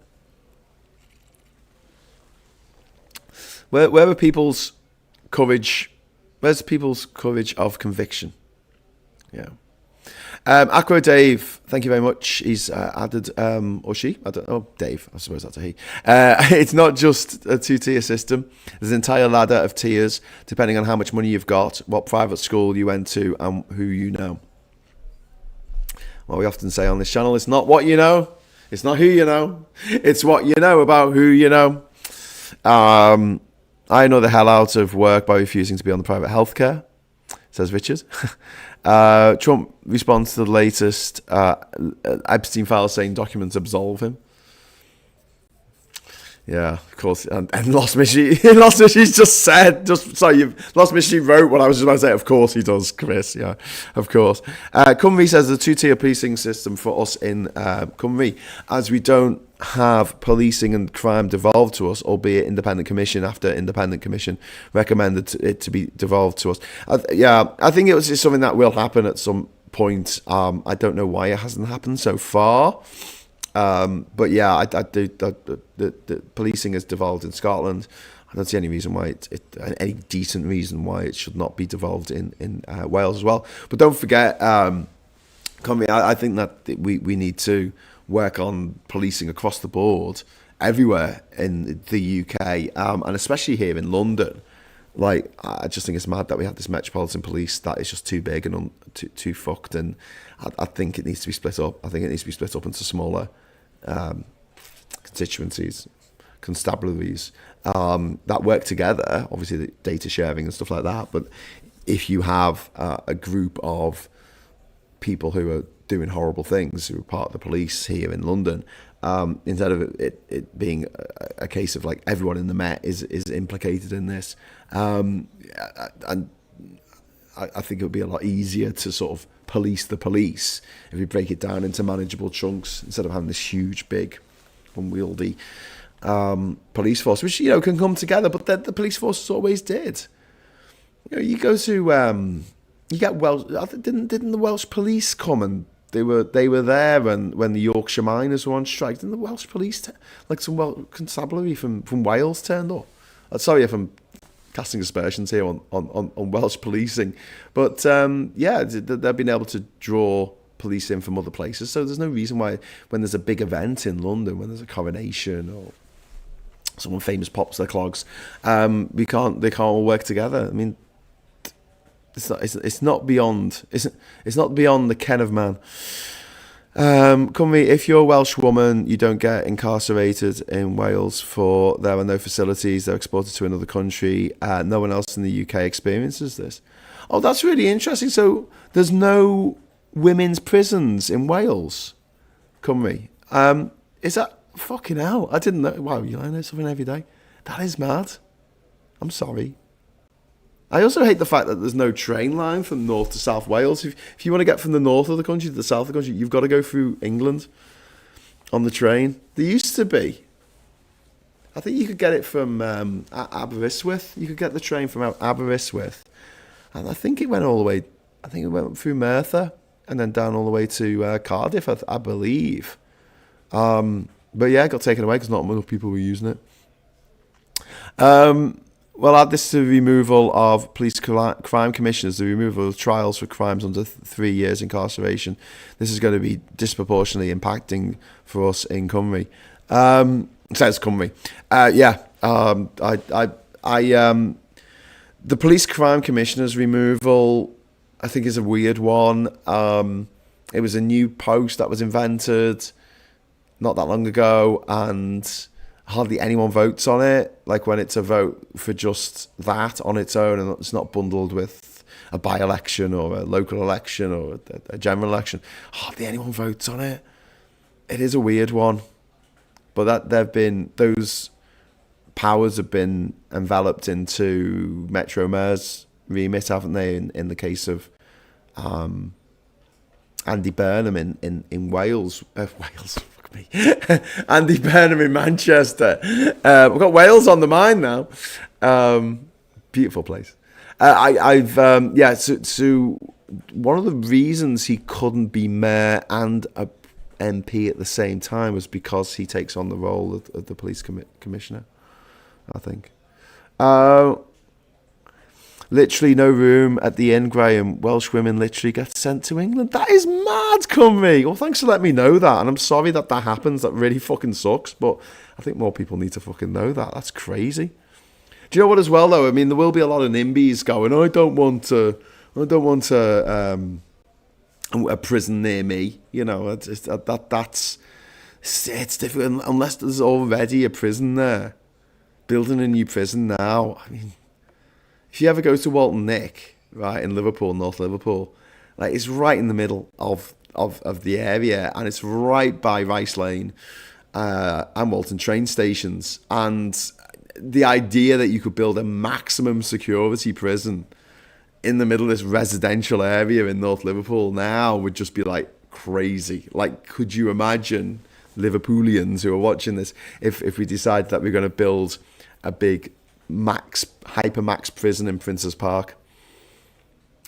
Where are people's courage? Where's people's courage of conviction? Yeah. Aqua Dave, thank you very much. He's added, or she, I don't know, Dave, I suppose that's a he. It's not just a two-tier system. There's an entire ladder of tiers, depending on how much money you've got, what private school you went to, and who you know. What we often say on this channel, it's not what you know, it's not who you know, it's what you know about who you know. I know the hell out of work by refusing to be on the private healthcare, says Richard. Trump responds to the latest Epstein file saying documents absolve him. Yeah, of course. And Lost Mishy just said, Lost Mishy wrote what I was just about to say. Of course he does, Chris. Yeah, of course. Cymru says the two-tier policing system for us in Cymru, as we don't have policing and crime devolved to us, albeit independent commission after independent commission recommended it to be devolved to us. I think it was something that will happen at some point. I don't know why it hasn't happened so far. But yeah, I do. The policing is devolved in Scotland. I don't see any reason why any decent reason why it should not be devolved in Wales as well. But don't forget, I think that we need to work on policing across the board, everywhere in the UK, and especially here in London. Like, I just think it's mad that we have this Metropolitan Police that is just too big and too fucked, and I think it needs to be split up. I think it needs to be split up into smaller constituencies, constabularies that work together. Obviously, the data sharing and stuff like that. But if you have a group of people who are doing horrible things, who are part of the police here in London, instead of it being a case of like everyone in the Met is implicated in this, and I think it would be a lot easier to sort of police the police if we break it down into manageable chunks instead of having this huge, big, unwieldy police force, which can come together. But the police forces always did. You go to you get Welsh. Didn't the Welsh police come and they were there when the Yorkshire miners were on strike? Didn't the Welsh police, some Welsh constabulary from Wales turned up? Sorry if I'm casting aspersions here on Welsh policing, but they've been able to draw police in from other places. So there's no reason why when there's a big event in London, when there's a coronation or someone famous pops their clogs, they can't all work together. I mean, it's not beyond the ken of man. If you're a Welsh woman, you don't get incarcerated in Wales for there are no facilities, they're exported to another country. No one else in the UK experiences this. Oh, that's really interesting. So there's no women's prisons in Wales, Cymru. Is that fucking hell? I didn't know. Wow, you learn something every day. That is mad. I'm sorry. I also hate the fact that there's no train line from North to South Wales. If you want to get from the north of the country to the south of the country, you've got to go through England on the train. There used to be. I think you could get it from Aberystwyth. You could get the train from Aberystwyth. And I think it went all the way, it went through Merthyr and then down all the way to Cardiff, I believe. But yeah, it got taken away because not enough people were using it. Well, add this to the removal of police crime commissioners, the removal of trials for crimes under 3 years incarceration. This is going to be disproportionately impacting for us in Cymru. Says Cymru. The police crime commissioners removal, I think, is a weird one. It was a new post that was invented not that long ago, and hardly anyone votes on it. Like when it's a vote for just that on its own, and it's not bundled with a by-election or a local election or a general election, hardly anyone votes on it. It is a weird one, but those powers have been enveloped into Metro Mayor's remit, haven't they? In the case of Andy Burnham in Wales. Andy Burnham in Manchester. We've got Wales on the mind now. Beautiful place. So one of the reasons he couldn't be mayor and a MP at the same time was because he takes on the role of the police commissioner, I think. Literally no room at the inn, Graham. Welsh women literally get sent to England. That is mad, Cymru. Well, thanks for letting me know that. And I'm sorry that happens. That really fucking sucks. But I think more people need to fucking know that. That's crazy. Do you know what as well, though? I mean, there will be a lot of NIMBYs going, I don't want a prison near me. It's difficult unless there's already a prison there. Building a new prison now. I mean, if you ever go to Walton Nick, right, in Liverpool, North Liverpool, like it's right in the middle of the area, and it's right by Rice Lane and Walton train stations. And the idea that you could build a maximum security prison in the middle of this residential area in North Liverpool now would just be like crazy. Like, could you imagine Liverpoolians who are watching this if we decide that we're going to build a big hypermax prison in Princes Park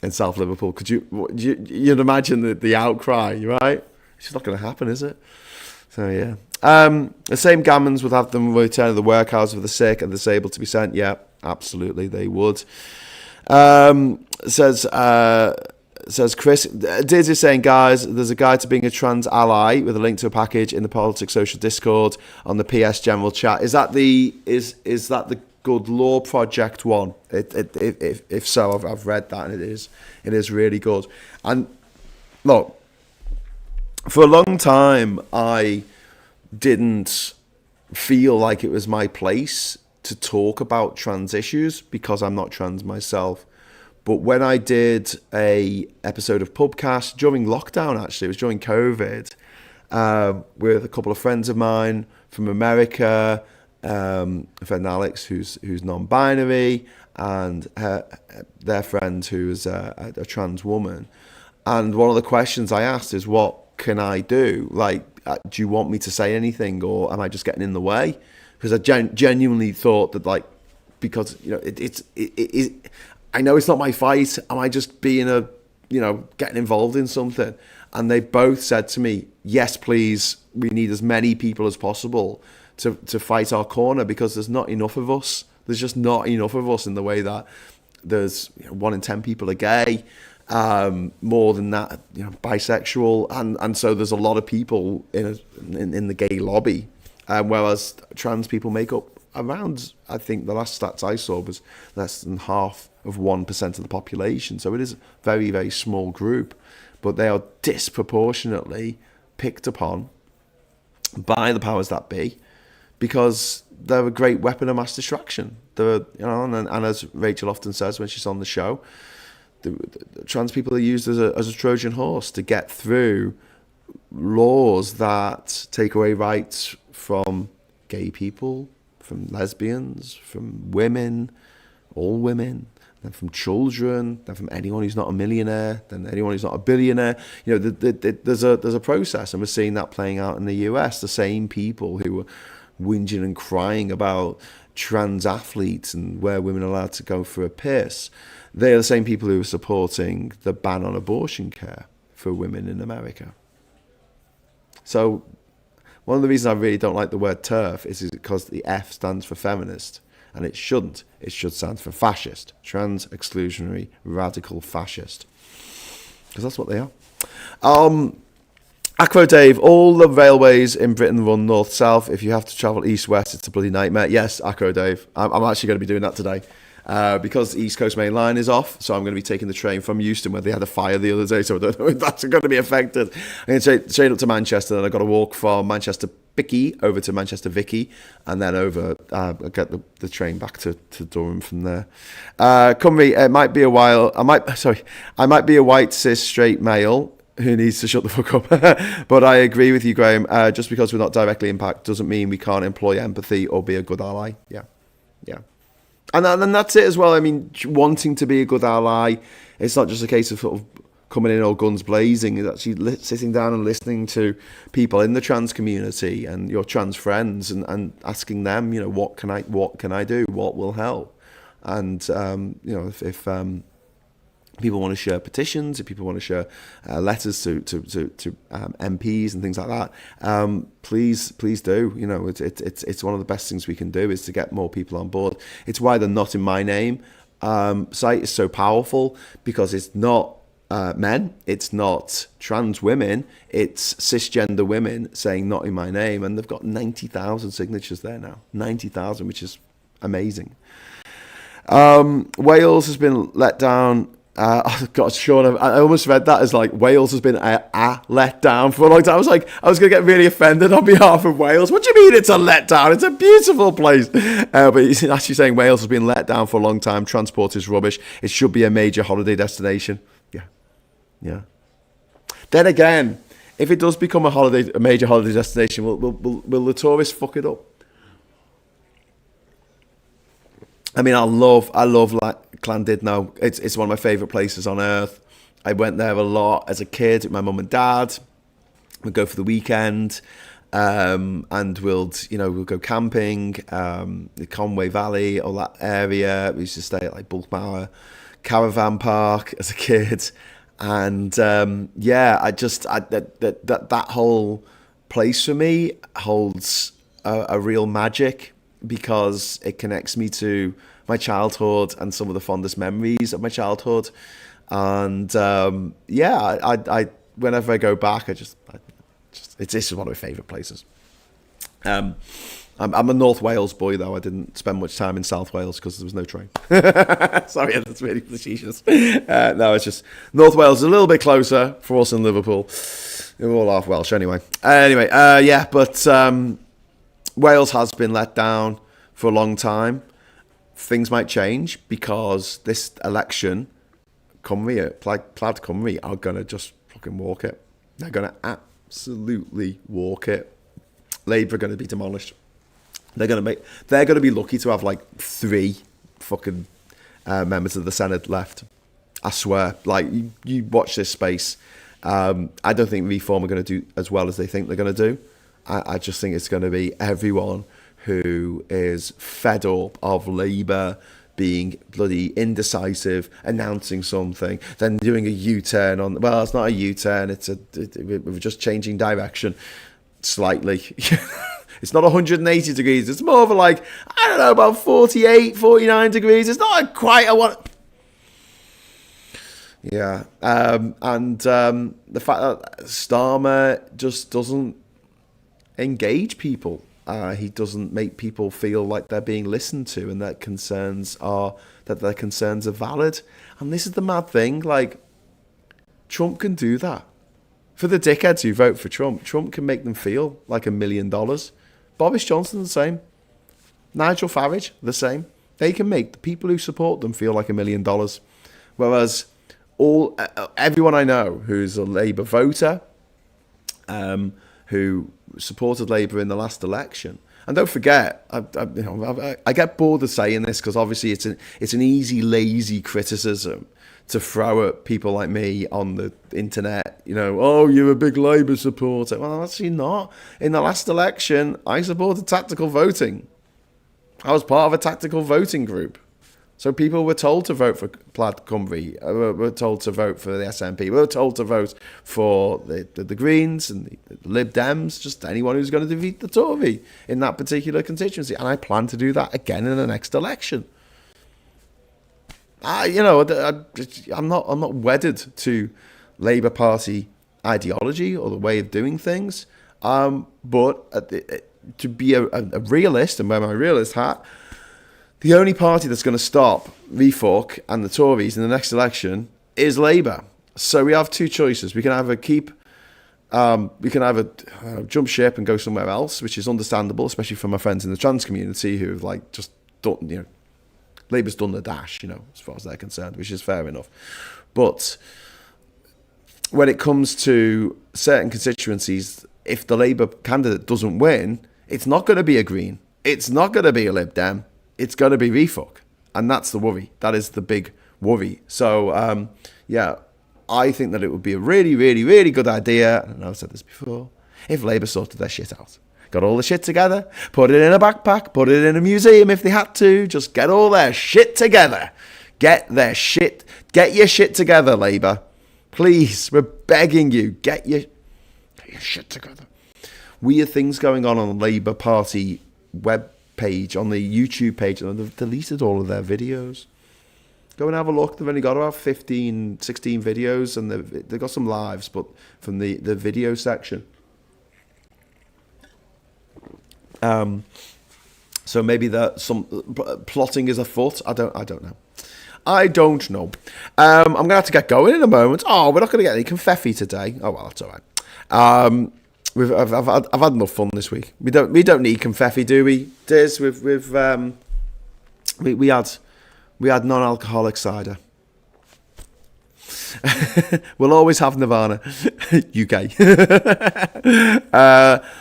in South Liverpool? Could you'd imagine the outcry, right? It's just not going to happen, is it? So yeah. The same gammons would have them return to the workhouse for the sick and disabled to be sent. Yeah, absolutely, they would. Says Chris, Diz is saying, guys, there's a guide to being a trans ally with a link to a package in the Politics Social Discord on the PS General chat. Is that the Good Law Project one? If so, I've read that, and it is really good. And look, for a long time, I didn't feel like it was my place to talk about trans issues because I'm not trans myself. But when I did a episode of Pubcast during lockdown, actually, it was during COVID, with a couple of friends of mine from America, a friend Alex who's non-binary, and their friend who is a trans woman. And one of the questions I asked is, what can I do? Like, do you want me to say anything, or am I just getting in the way? Because I genuinely thought that, like, because, you know, I know it's not my fight. Am I just being getting involved in something? And they both said to me, yes, please, we need as many people as possible to fight our corner, because there's not enough of us. There's just not enough of us, in the way that there's 1 in 10 people are gay, more than that, bisexual, and so there's a lot of people in the gay lobby, whereas trans people make up around, I think the last stats I saw was less than half of 1% of the population. So it is a very, very small group, but they are disproportionately picked upon by the powers that be, because they're a great weapon of mass distraction. And as Rachel often says when she's on the show, the trans people are used as a Trojan horse to get through laws that take away rights from gay people, from lesbians, from women, all women, then from children, then from anyone who's not a millionaire, then anyone who's not a billionaire. There's a process, and we're seeing that playing out in the US. The same people who were whinging and crying about trans athletes and where women are allowed to go for a piss, they are the same people who are supporting the ban on abortion care for women in America. So one of the reasons I really don't like the word TERF is because the F stands for feminist, and it shouldn't. It should stand for fascist, trans exclusionary radical fascist, because that's what they are. Acro Dave, all the railways in Britain run north-south. If you have to travel east-west, it's a bloody nightmare. Yes, Acro Dave. I'm actually going to be doing that today. Because the East Coast Main Line is off, so I'm going to be taking the train from Euston, where they had a fire the other day, so I don't know if that's going to be affected. I'm going to straight up to Manchester, and I've got to walk from Manchester Bicky over to Manchester Vicky, and then over, I'll get the train back to Durham from there. Cymru, it might be a while, I might be a white cis straight male who needs to shut the fuck up. But I agree with you, Graham. Just because we're not directly impacted doesn't mean we can't employ empathy or be a good ally. Yeah. And that's it as well. I mean, wanting to be a good ally, it's not just a case of sort of coming in all guns blazing. It's actually sitting down and listening to people in the trans community and your trans friends, and asking them, what can I do? What will help? And if people want to share petitions, if people want to share letters to MPs and things like that, please do. It's one of the best things we can do, is to get more people on board. It's why the Not in My Name site is so powerful, because it's not men, it's not trans women, it's cisgender women saying not in my name, and they've got 90,000 signatures there now. 90,000, which is amazing. Wales has been let down. Oh God, Sean, I almost read that as like Wales has been a let down for a long time. I was going to get really offended on behalf of Wales. What do you mean it's a let down? It's a beautiful place. But he's actually saying Wales has been let down for a long time. Transport is rubbish. It should be a major holiday destination. Yeah. Then again, if it does become a major holiday destination, will the tourists fuck it up? I mean, I love Llandudno. It's one of my favourite places on earth. I went there a lot as a kid with my mum and dad. We'd go for the weekend, and we'll go camping, the Conway Valley, all that area. We used to stay at like Bulkmauer Caravan Park as a kid, and that whole place for me holds a real magic, because it connects me to my childhood and some of the fondest memories of my childhood. And I whenever I go back, it's one of my favourite places. I'm a North Wales boy, though. I didn't spend much time in South Wales because there was no train. Sorry, that's really facetious. No, it's just North Wales is a little bit closer for us in Liverpool. We're all half Welsh anyway. But Wales has been let down for a long time. Things might change, because this election, Plaid Cymru are going to just fucking walk it. They're going to absolutely walk it. Labour are going to be demolished. They're gonna be lucky to have like 3 fucking members of the Senate left. I swear. Like you watch this space. I don't think Reform are going to do as well as they think they're going to do. I just think it's going to be everyone who is fed up of Labour being bloody indecisive, announcing something, then doing a U-turn on. Well, it's not a U-turn. We're just changing direction slightly. It's not 180 degrees. It's more of a like, I don't know, about 48, 49 degrees. It's not quite a one. Yeah. The fact that Starmer just doesn't engage people. He doesn't make people feel like they're being listened to and that their concerns are valid. And this is the mad thing. Like, Trump can do that. For the dickheads who vote for Trump, Trump can make them feel like $1 million. Boris Johnson, the same. Nigel Farage, the same. They can make the people who support them feel like $1 million. Whereas everyone I know who's a Labour voter, who supported Labour in the last election, and don't forget, I get bored of saying this because obviously it's an easy, lazy criticism to throw at people like me on the internet. Oh, you're a big Labour supporter. Well, I'm actually not. In the last election, I supported tactical voting. I was part of a tactical voting group. So people were told to vote for Plaid Cymru, were told to vote for the SNP, were told to vote for the Greens and the Lib Dems, just anyone who's going to defeat the Tory in that particular constituency. And I plan to do that again in the next election. I'm not wedded to Labour Party ideology or the way of doing things. But to be a realist and wear my realist hat, the only party that's going to stop Refork and the Tories in the next election is Labour. So we have 2 choices. We can either jump ship and go somewhere else, which is understandable, especially for my friends in the trans community who have like just done, Labour's done the dash, as far as they're concerned, which is fair enough. But when it comes to certain constituencies, if the Labour candidate doesn't win, it's not going to be a Green. It's not going to be a Lib Dem. It's going to be Refork. And that's the worry. That is the big worry. So, I think that it would be a really, really, really good idea, and I've said this before, if Labour sorted their shit out. Got all the shit together, put it in a backpack, put it in a museum if they had to, just get all their shit together. Get your shit together, Labour. Please, we're begging you, get your shit together. Weird things going on the Labour Party web page, on the YouTube page, and they've deleted all of their videos. Go and have a look. They've only got about 15, 16 videos, and they've got some lives, but from the video section. So maybe that some plotting is afoot. I don't know. I'm gonna have to get going in a moment. Oh, we're not gonna get any confetti today. Oh well, that's all right. I've had enough fun this week. We don't need confetti, do we? Diz, we had non-alcoholic cider. We'll always have Nirvana. UK.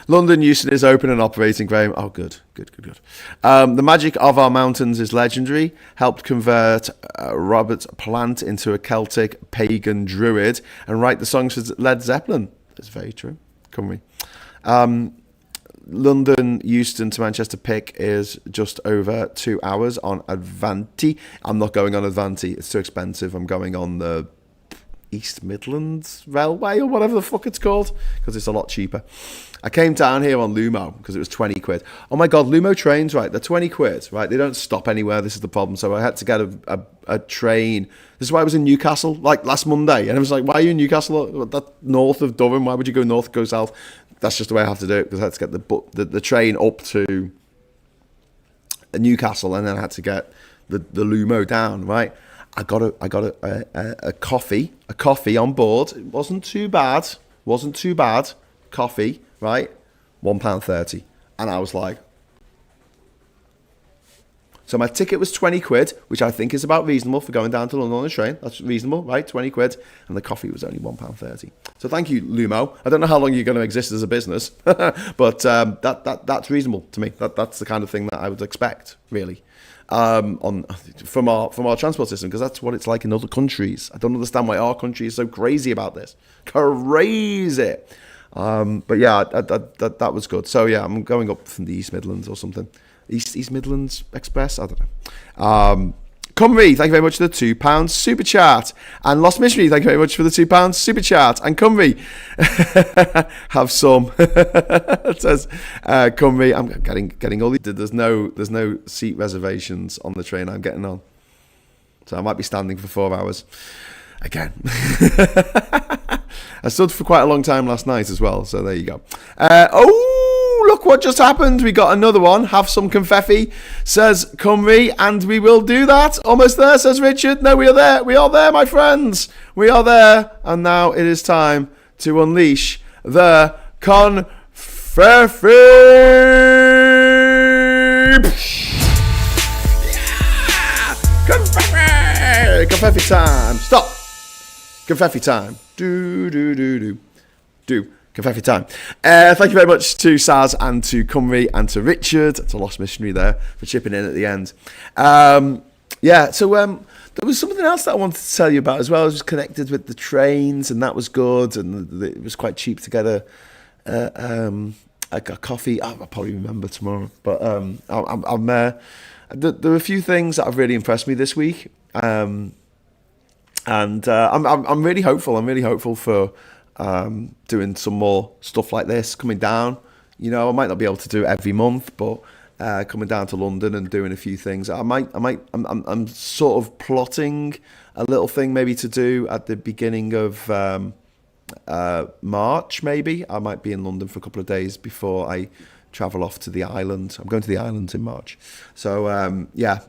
London Euston is open and operating, Graham. Oh, good. The magic of our mountains is legendary. Helped convert Robert Plant into a Celtic pagan druid and write the songs for Led Zeppelin. That's very true. Come with London Euston to Manchester Pick is just over 2 hours on Avanti. I'm not going on Avanti. It's too expensive. I'm going on the East Midlands Railway or whatever the fuck it's called, because it's a lot cheaper. I came down here on Lumo because it was 20 quid. Oh my God, Lumo trains, right? They're 20 quid, right? They don't stop anywhere. This is the problem. So I had to get a train. This is why I was in Newcastle, like last Monday. And I was like, why are you in Newcastle? That's north of Durham. Why would you go north, go south? That's just the way I have to do it, because I had to get the train up to Newcastle, and then I had to get the Lumo down, right? I got a coffee on board. It wasn't too bad. Coffee, right? £1.30. And I was like, So my ticket was 20 quid, which I think is about reasonable for going down to London on a train. That's reasonable, right? 20 quid. And the coffee was only £1.30. So thank you, Lumo. I don't know how long you're going to exist as a business, but that's reasonable to me. That's the kind of thing that I would expect, really, from our transport system, because that's what it's like in other countries. I don't understand why our country is so crazy about this. Crazy. But yeah, that was good. So yeah, I'm going up from the East Midlands or something. East Midlands Express? I don't know. Cymru, thank you very much for the £2 super chat. And Lost Mystery, thank you very much for the £2 super chat. And Cymru, have some. It says Cymru, I'm getting all these. There's no seat reservations on the train I'm getting on, so I might be standing for 4 hours again. I stood for quite a long time last night as well, so there you go. Look what just happened. We got another one. Have some confetti, says Cymru, and we will do that. Almost there, says Richard. No, we are there. We are there, my friends. We are there. And now it is time to unleash the confetti. Yeah! Confetti! Confetti time. Stop. Confetti time. Do. Confetti time. Thank you very much to Saz and to Cymru and to Richard, to Lost Missionary there, for chipping in at the end. There was something else that I wanted to tell you about as well. It was connected with the trains, and that was good, and it was quite cheap to get a coffee. I'll probably remember tomorrow, but there were a few things that have really impressed me this week, and I'm really hopeful. I'm really hopeful for doing some more stuff like this coming down. You know, I might not be able to do it every month, but coming down to London and doing a few things. I'm sort of plotting a little thing maybe to do at the beginning of March. Maybe I might be in London for a couple of days before I travel off to the island. I'm going to the island in March, so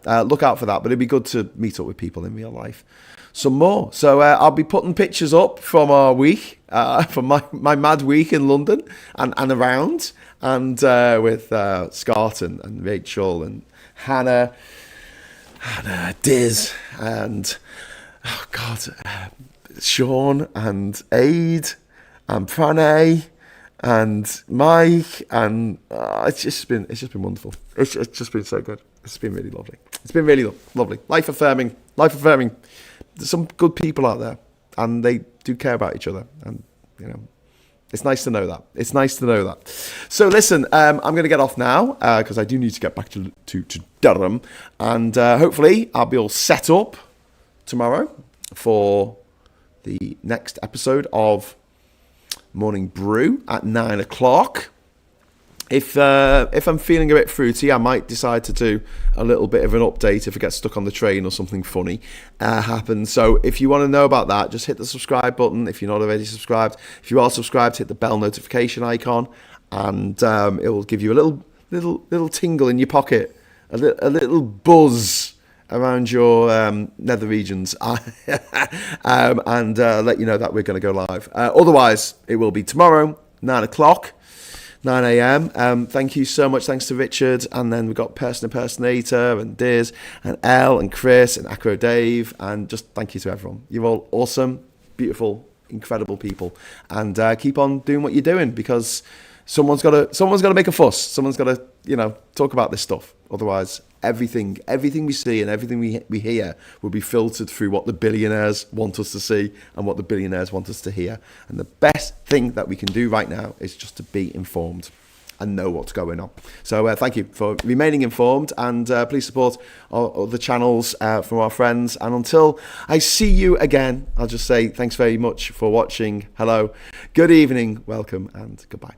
look out for that. But it'd be good to meet up with people in real life some more. So I'll be putting pictures up from our week, from my mad week in London and around, and with Scott and Rachel and Hannah, Diz, and Sean and Aid and Pranay and Mike, and it's just been wonderful. It's just been so good. It's been really lovely. It's been really lovely. Life affirming. There's some good people out there, and they do care about each other, and you know, it's nice to know that. So listen, I'm going to get off now because I do need to get back to Durham, and hopefully I'll be all set up tomorrow for the next episode of Morning Brew at 9 o'clock. If I'm feeling a bit fruity, I might decide to do a little bit of an update if I get stuck on the train or something funny happens. So if you want to know about that, just hit the subscribe button if you're not already subscribed. If you are subscribed, hit the bell notification icon, and it will give you a little tingle in your pocket, a little buzz around your nether regions, and let you know that we're going to go live. Otherwise, it will be tomorrow, 9 o'clock. 9 a.m. Thank you so much. Thanks to Richard. And then we've got Person Impersonator and Diz and Elle and Chris and Acro Dave. And just thank you to everyone. You're all awesome, beautiful, incredible people. And keep on doing what you're doing, because someone's got to make a fuss. Someone's got to, talk about this stuff. Otherwise, everything we see and everything we hear will be filtered through what the billionaires want us to see and what the billionaires want us to hear. And the best thing that we can do right now is just to be informed and know what's going on. So thank you for remaining informed, and please support all the channels from our friends. And until I see you again, I'll just say thanks very much for watching. Hello, good evening, welcome, and goodbye.